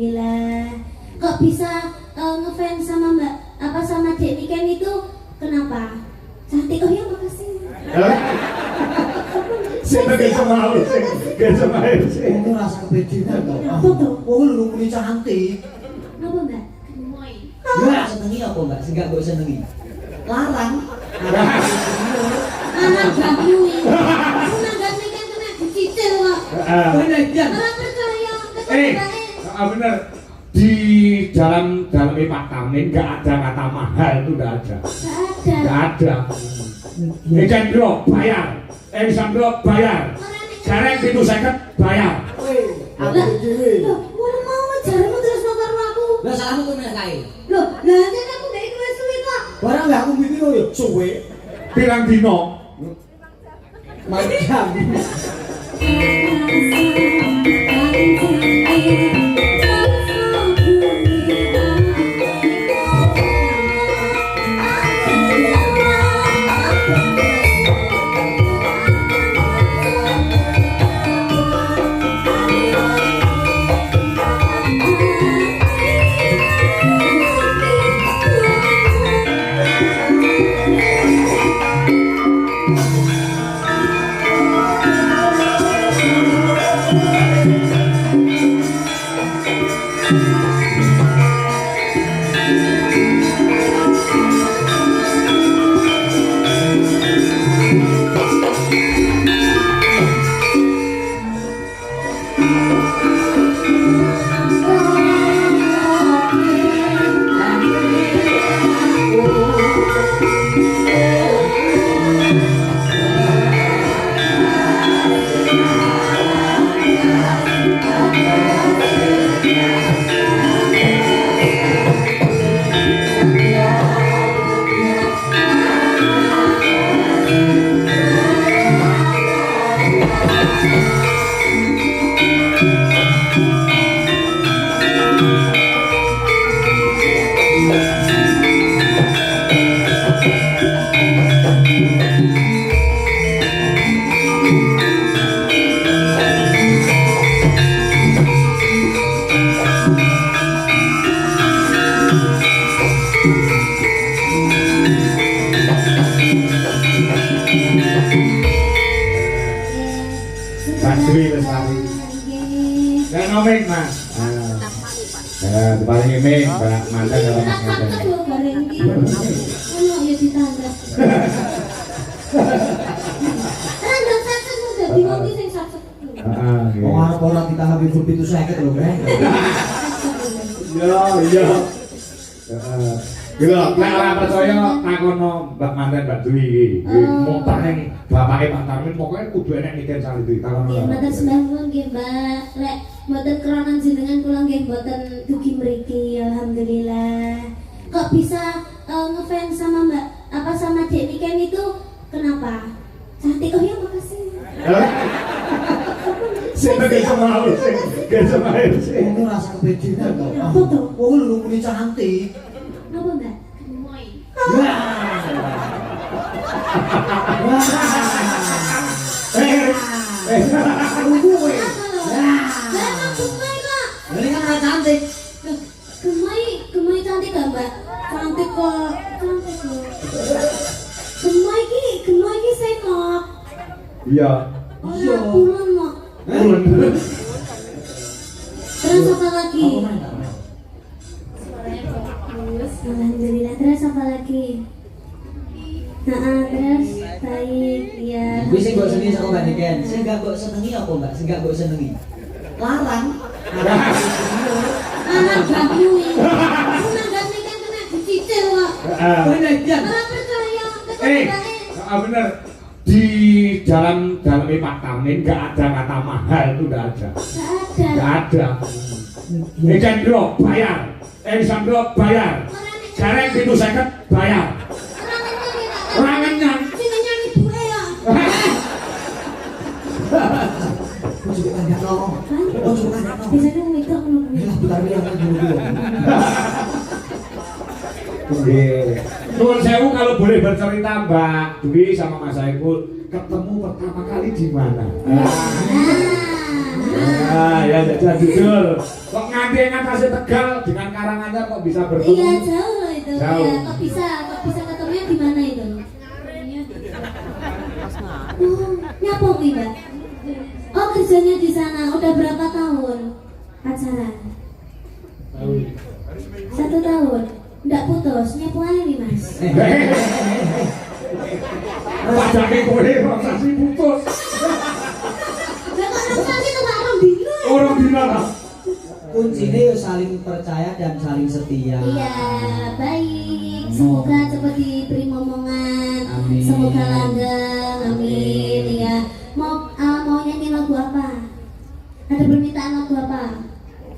Alhamdulillah. Kok bisa ngefans sama Mbak sama Dek Niken itu kenapa? Cantik. Oh ya, makasih. Siapa gak sama lu sih? Gak sama lu sih. Itu rasa kebencian kok. Apa tuh? Oh lu muni cantik. Apa Mbak? Gemoy. Ya senengi apa Mbak? Sing gak mbok senengi. Larang. Anak gabui. Nanggat Niken kena dicicil kok. Kowe nek jan. Ora percaya ketemu Bener. Di dalam Pak Tamin nggak ada kata mahal, itu nggak ada. Nggak ada. Cendro bayar, Sandro bayar. Sekarang pintu seket bayar. Aku dhewe. Loh, mau jarmu terus nang karo aku. Lah salahmu kowe nek kae. Loh, lah nek aku ndek kowe suwi kok. Barang gak aku mikir yo suwe. Pirang dino. Macam. Nomik Mas. Paling iming Mbak mantan kalau Mas mantan. Aku bareng iki. Ono ya ditangga. Randang sakit udah bingung iki sing sakit. Heeh. Wong arep ora ditambahi full pintu 50 lho, Bang. Iya. Heeh. Gila, nek ora percaya takono Mbak mantan Mbak Dwi iki. Montah ning bapake Pak Tarmin pokoke kudu enek Niken Salidi takono. Nggih, matur sembah nuwun nggih, Mbak. Lek mboten keronan jenengan kula nggih mboten dugi mriki, alhamdulillah. Kok bisa ngefans sama Mbak sama Dek Niken itu kenapa? Cantik. Oh ya, makasih. Siapa gak sama lu sih? Gak sama lu sih. Itu rasa kebencian kok. Apa tuh? Oh lu muni cantik. Apa Mbak? Gemoy. Gemoy kok. Ini kan ora cantik. Gemoy cantik gak Mbak? Cantik kok. Gemoy ki senok. Iya. Ora kulon kok. Ulun. Terus apa lagi? Aku main tak main. Alhamdulillah. Terus apa lagi? Terus baik ya. Kuwi sing mbok senengi saka Mbak Niken. Sing gak mbok senengi apa, Mbak? Sing gak mbok senengi. Larang. Anak gabui. Nanggat Niken kena dicicil kok. Kowe nek jan. Ora percaya ketemu Bener. Di dalam Pak Tamin nggak ada kata mahal, itu nggak ada. Nggak ada. Cendro bayar, Sandro bayar. Sekarang pintu seket bayar. Orang kenyang. Sing nyanyi ibuke ya. Kok juga kan gak ngomong. Oh juga kan ngomong. Biasanya ngomong ngono. Ya bentar yang dulu. Nuwun sewu kalau boleh bercerita Mbak Dwi sama Mas Saiful ketemu pertama kali di mana? Ya jujur. Kok nanti ngatasi Tegal dengan Karanganyar kok bisa bertemu? Iya jauh loh itu. Jauh. Ya, kok bisa ketemunya di mana itu? Nyapa Bu Mbak? Oh kerjanya di sana. Udah berapa tahun pacaran? 1 tahun. Nggak putus. Nyapu aja nih Mas. Padahal kowe rasa sih putus. Gak kok nang itu Pak orang dino. Orang dina lah. Kuncinya ya saling percaya dan saling setia. Iya, baik. Semoga cepat diberi momongan. Amin. Semoga langgeng. Amin. Iya. Mau nyanyi lagu apa? Ada permintaan lagu apa?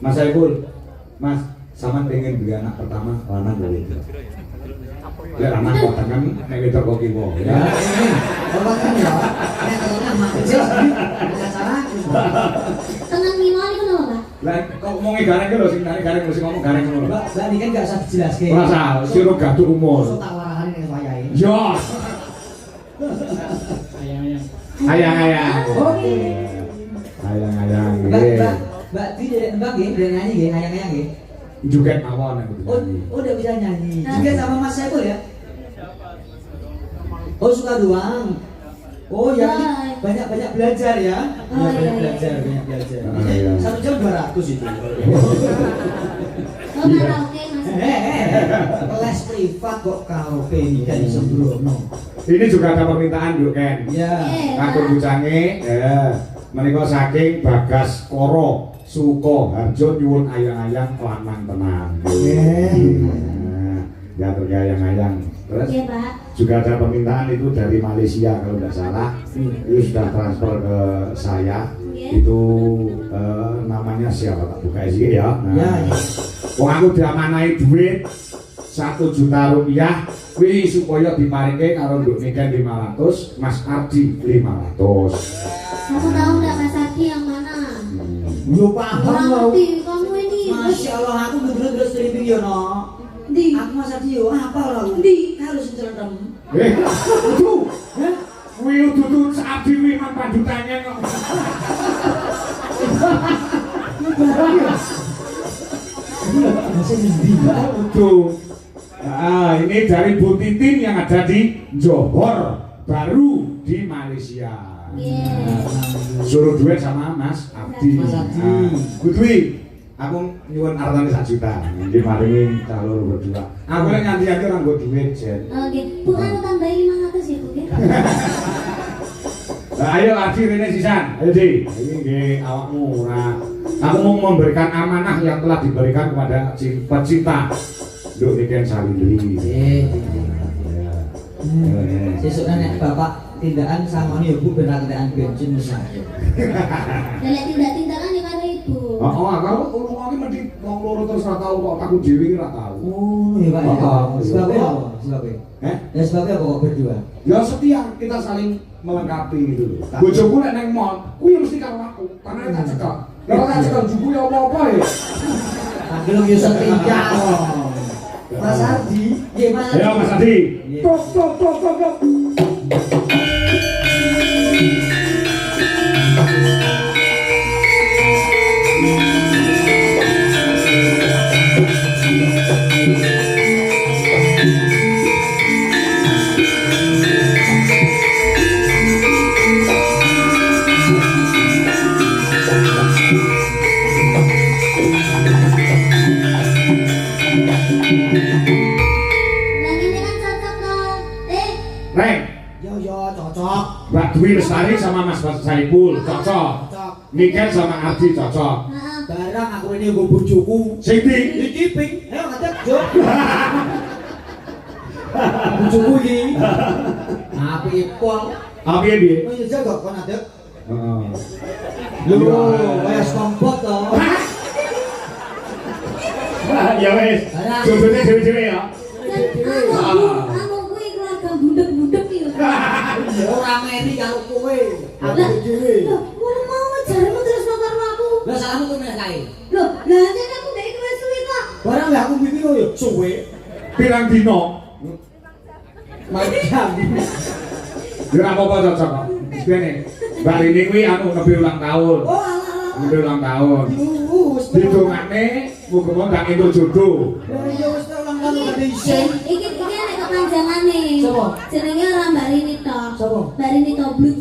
Mas Saiful, Mas, sama pengen beli anak pertama, lanang boleh itu. Ya lanang kok kan nek wedok kok kiwo ya. Bapak kan ya, nek telurnya mak kecil ada cara. Tenang lima ini kenapa Pak? Lah kok ngomongi gareng lho sing gareng mesti ngomong gareng ngono lho. Mbak ini kan gak usah dijelaske. Ora usah, sira gaduh umur. Sok tak warahane ning wayahe. Yo. Ayang-ayang. Oke. Ayang-ayang. Mbak Di dari Mbak nggih, dari nyanyi nggih, ayang-ayang nggih. Joget mawon aku Oh, nyanyi. udah bisa nyanyi. Juga sama Mas Saiful ya? Oh, suka doang. Oh, ya ini banyak-banyak belajar ya. Oh, iya, Banyak belajar, banyak belajar. Ah, iya. 1 jam 200 itu. Oh karaoke Mas. Les privat kok karaoke ini dari sembrono. Ini juga ada permintaan yuk Ken. Ya. Ngatur bucange, ya. Menika saking Bagas Koro, Sukoharjo nyuwun ayang-ayang lanang tenan. Ya terus ayang-ayang. Terus Iya Pak. juga ada permintaan itu dari Malaysia kalau tidak salah. Itu sudah transfer ke saya. Itu namanya siapa tak buka sih ya. Ya, ya. Wong aku diamanai duit 1 juta rupiah kuwi supaya diparingke karo Nduk Niken 500, Mas Ardi 500. Kamu tahu nggak Mas Ardi yang mana? Yo paham Kurang loh. ngerti kamu ini. Masya Allah, aku bener-bener streaming yo no. Di. Aku masa dia apa lah? Di. Harus centem. Aduh, kuwi dudu Ardi kuwi man pandutannya kok. Masih di. Aduh. Nah, ini dari Bu Titin yang ada di Johor Baru di Malaysia. Suruh duit sama Mas Abdi. Mas Abdi. Bu Dwi, aku nyuwun artane 1 juta. Nggih maringi calon berdua. Aku lek nganti-nganti ora nggo duit, Jen. Oke, bukan tambahin 500 ya Bu ya? Nah, ayo Adi rene sisan. Ayo Di. Ini nggih awakmu ora. Aku mau memberikan amanah yang telah diberikan kepada pecinta Nduk Niken Salindri. Sesuk nek bapak tindakan sama nih Bu ben tindakan bensin misal. Dan lihat tindak-tindakan ya karo Ibu. Oh, kalau ngomongin mesti wong loro terus ora tau kok aku dhewe ora tau. Oh, iya Pak. Oh, Sebabnya apa? Sebabnya? Ya sebabnya apa kok berdua? Ya setia kita saling melengkapi gitu loh. Bojoku nek nang mall, kuwi mesti karo aku. Karena tak cekak. Kalau tak cekak juku ya apa-apa ya. Panggil yo setia. Mas Ardi, nggih Mas Ardi. Ayo Mas Adi. Tok tok tok tok tok. Nah ini kan cocok dong. Reng, Yo cocok. Mbak Dwi Lestari sama Mas Saiful cocok. Niken sama Ardi cocok. Heeh. Barang aku ini nggo bojoku. Sing ndi? Iki ping, ayo ngadeg, Jo. Bojoku iki. Api pol. Apa ya piye? Oh iya jago kon ngadeg. Heeh. Lho, wes kompot to. Ya wes. Jodohnya dhewe-dhewe ya. Dan anu kuwi keluarga budek-budek iki. Ora meni karo kowe. Aku Lah, dhewe. loh, ngono mau jaremu terus karo aku. Lah salahmu kowe meneh kae. Loh, lah jan aku ndek iki wis suwi kok. Barang lah aku bibi yo suwe. Pirang dino? Macam. Ya ora apa-apa cocok kok. Wis kene. Mbak Rini kuwi anu nembe ulang tahun. Oh alah. Nembe ulang tahun. wis. Didongane muga-muga gak entuk jodoh. Lah ya wis ulang tahun gak ada isin. Iki nek kepanjangane. Sopo? Jenenge ora Mbak Rini tok. Sopo? Mbak Rini Tobluk.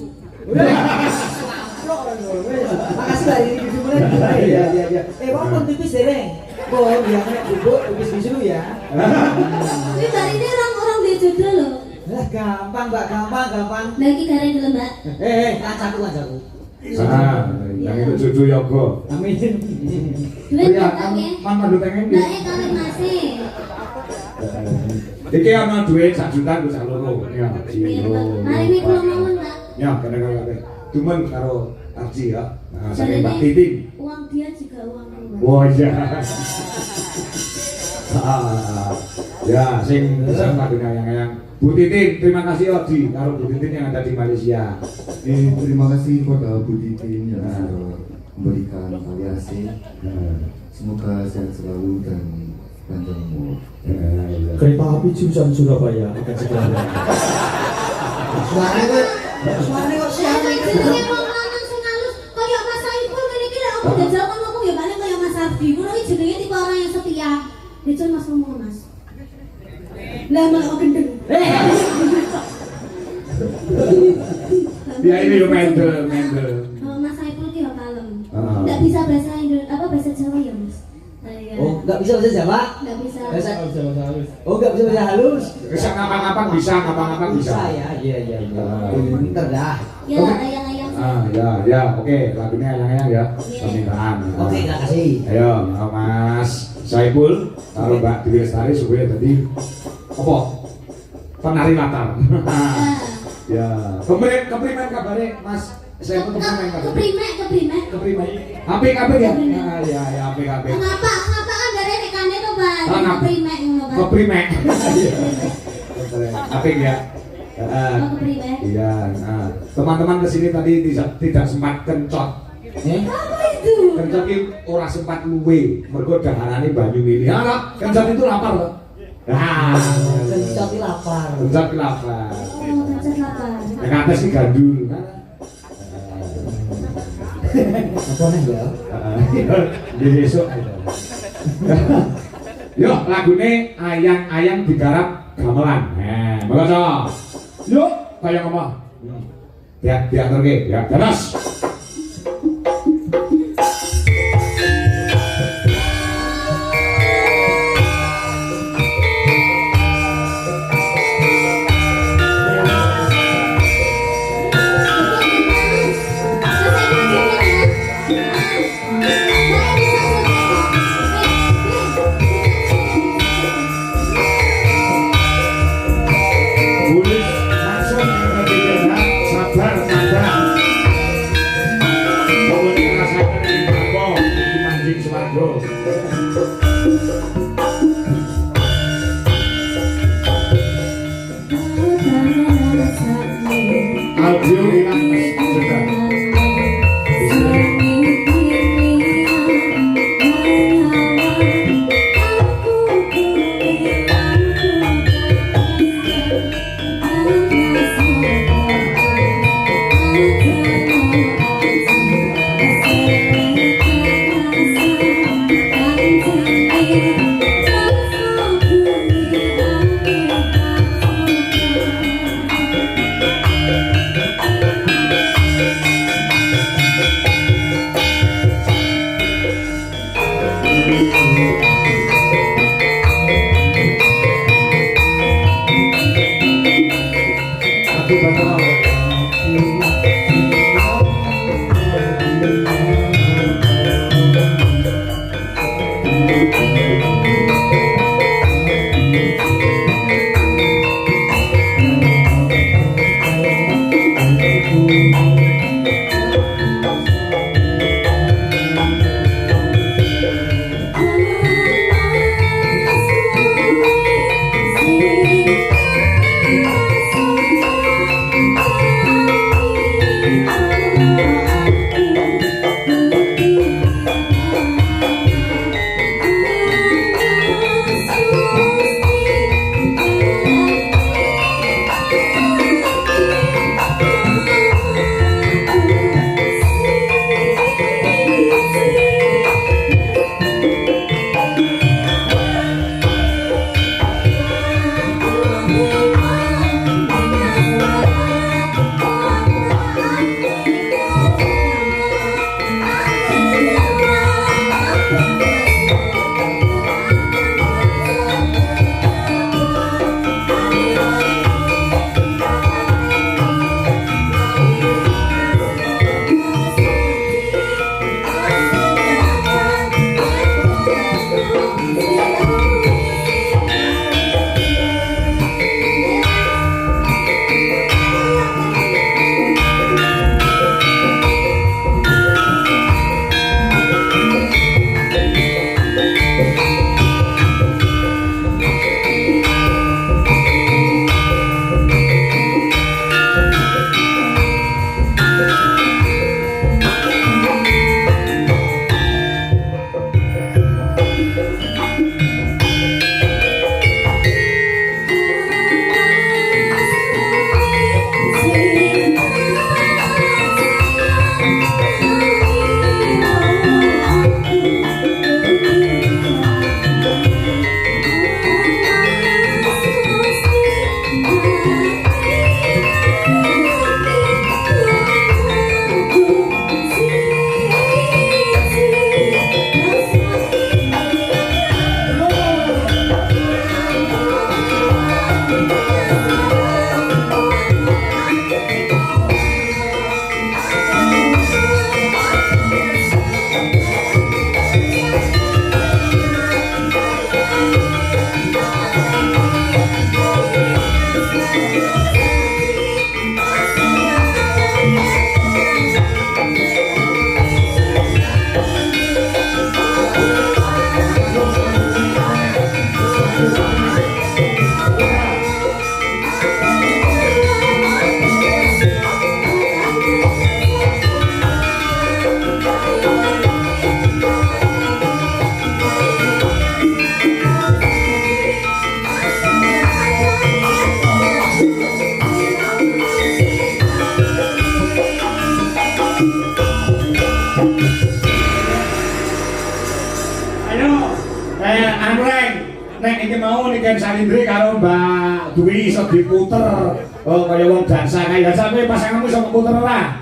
Makasih lah ini gitu mulai. Iya. Walaupun tipis dereng. Oh, dia nek bubuk tipis dulu ya. Kuwi Mbak Rini orang dia jodoh lho. Lah gampang, Mbak, gampang. Lah iki gareng dulu, Mbak. Kancaku. Yang entuk jodoh ya go. Amin. Duit Ya, tak ya. kan mandu pengen Mbak kali masih. Iki ana duit 1 juta ku sak loro. Ya, Iya, Mbak. Mari nih kula mawon, Mbak. Ya, kadang-kadang kabeh. Cuman karo Arji ya. Nah, saking Jadi Mbak Titin. uang dia juga uangku, Mbak. Wah, iya. Ya, sing sama dengan yang Bu Titin, terima kasih Odi karo Bu Titin yang ada di Malaysia. Terima kasih kepada Bu Titin yang sudah memberikan variasi. Semoga sehat selalu dan panjang umur. Kereta api jurusan Surabaya akan segera berangkat. Suaranya kok siapa Jenenge wong lanang sing halus kaya Mas Saiful ngene iki lek aku jajal kon ngomong ya paling kaya Mas Ardi. Ngono iki jenenge tipe orang yang setia. Dicul Mas ngomong, Mas. Lah malah kok gendeng. Ya ini lo mendel. Mas Saiful ki yo kalem. Ah. Enggak bisa bahasa bahasa Jawa ya, Mas. Iya. Oh, enggak bisa bahasa Jawa? Enggak bisa. Oh, enggak bisa bahasa halus. Bisa ngapa-ngapa bisa, ngapa-ngapa bisa. Ya. Iya. Pinter dah. Ya ayang-ayang. Ya, oke, lagunya yang ya. Permintaan. Oke, enggak kasih. Ayo, Mas Saiful, kalau Mbak Dewi Lestari supaya tadi apa? Penari latar. Ya, keprimen kabare Mas Saiful keprimen kabare. Keprimen. HP ya? Ya, HP. Kenapa anggere nekane to, Pak? Kenapa? Keprimek ngono, Pak. Keprimen. HP ya. Keprimek. Iya, nah, teman-teman kesini tadi tidak sempat kencot. Apa itu? Kencot itu ora sempat luwe, mergo daharane banyu mili. Ya, kencot itu lapar loh. Nah, Kencot lapar. kencot itu lapar. Oh, kencot lapar. Yang atas ini gandul. Apa nih ya? Di besok aja. Yuk, lagune ayang-ayang digarap gamelan. Nah, makasih. Yuk, kayak ngomong. Diatur ke, ya, terus. Tulis langsung sabar. Pokoknya rasakan ini apa di mancing swarga. Audio hilang sudah. Nek iki mau niken Salindri karo Mbak Dwi iso diputer kaya wong dansa kaya sampe pasanganmu iso puter ora?